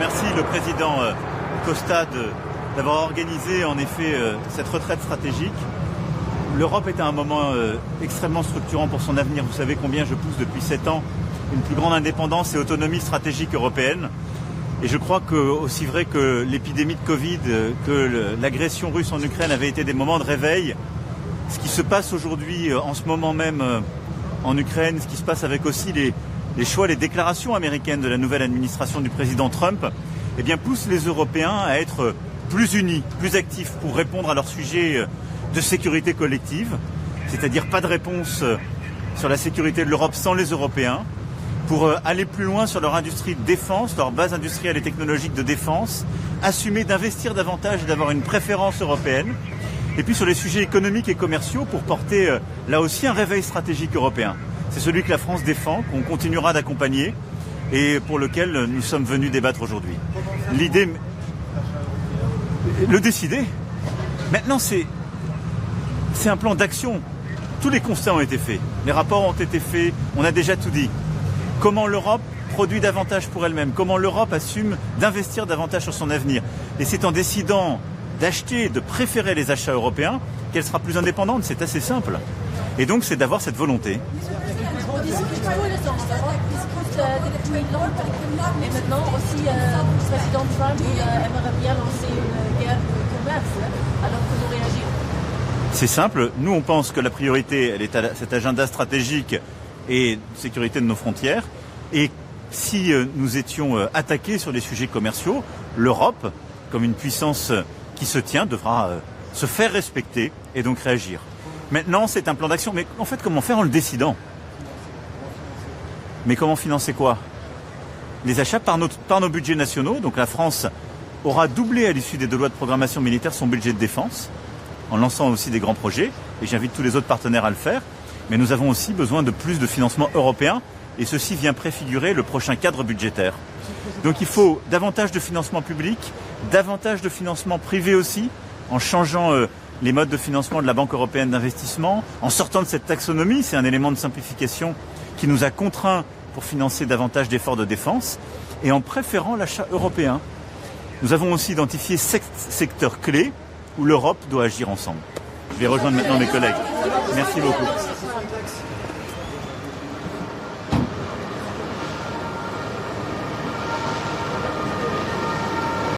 remercie le président Costa d'avoir organisé en effet cette retraite stratégique. L'Europe est à un moment extrêmement structurant pour son avenir. Vous savez combien je pousse depuis 7 ans une plus grande indépendance et autonomie stratégique européenne. Et je crois que, aussi vrai que l'épidémie de Covid, que l'agression russe en Ukraine avaient été des moments de réveil, ce qui se passe aujourd'hui en ce moment même en Ukraine, ce qui se passe avec aussi les choix, les déclarations américaines de la nouvelle administration du président Trump, eh bien, pousse les Européens à être plus unis, plus actifs pour répondre à leurs sujets de sécurité collective, c'est-à-dire pas de réponse sur la sécurité de l'Europe sans les Européens, pour aller plus loin sur leur industrie de défense, leur base industrielle et technologique de défense, assumer d'investir davantage et d'avoir une préférence européenne, et puis sur les sujets économiques et commerciaux pour porter là aussi un réveil stratégique européen. C'est celui que la France défend, qu'on continuera d'accompagner et pour lequel nous sommes venus débattre aujourd'hui. L'idée, le décider, maintenant c'est un plan d'action. Tous les constats ont été faits, les rapports ont été faits, on a déjà tout dit. Comment l'Europe produit davantage pour elle-même, comment l'Europe assume d'investir davantage sur son avenir. Et c'est en décidant d'acheter, de préférer les achats européens qu'elle sera plus indépendante, c'est assez simple. Et donc c'est d'avoir cette volonté. On discute depuis longtemps. Et maintenant aussi, le président Trump aimerait bien lancer une guerre de commerce. Alors comment réagir? C'est simple. Nous, on pense que la priorité, elle est à cet agenda stratégique et sécurité de nos frontières. Et si nous étions attaqués sur les sujets commerciaux, l'Europe, comme une puissance qui se tient, devra se faire respecter et donc réagir. Maintenant, c'est un plan d'action. Mais en fait, comment faire en le décidant? Mais comment financer quoi? Les achats par nos budgets nationaux. Donc la France aura doublé à l'issue des 2 lois de programmation militaire son budget de défense, en lançant aussi des grands projets. Et j'invite tous les autres partenaires à le faire. Mais nous avons aussi besoin de plus de financement européen. Et ceci vient préfigurer le prochain cadre budgétaire. Donc il faut davantage de financement public, davantage de financement privé aussi, en changeant les modes de financement de la Banque européenne d'investissement, en sortant de cette taxonomie, c'est un élément de simplification qui nous a contraints pour financer davantage d'efforts de défense, et en préférant l'achat européen. Nous avons aussi identifié 7 secteurs clés où l'Europe doit agir ensemble. Je vais rejoindre maintenant mes collègues. Merci beaucoup.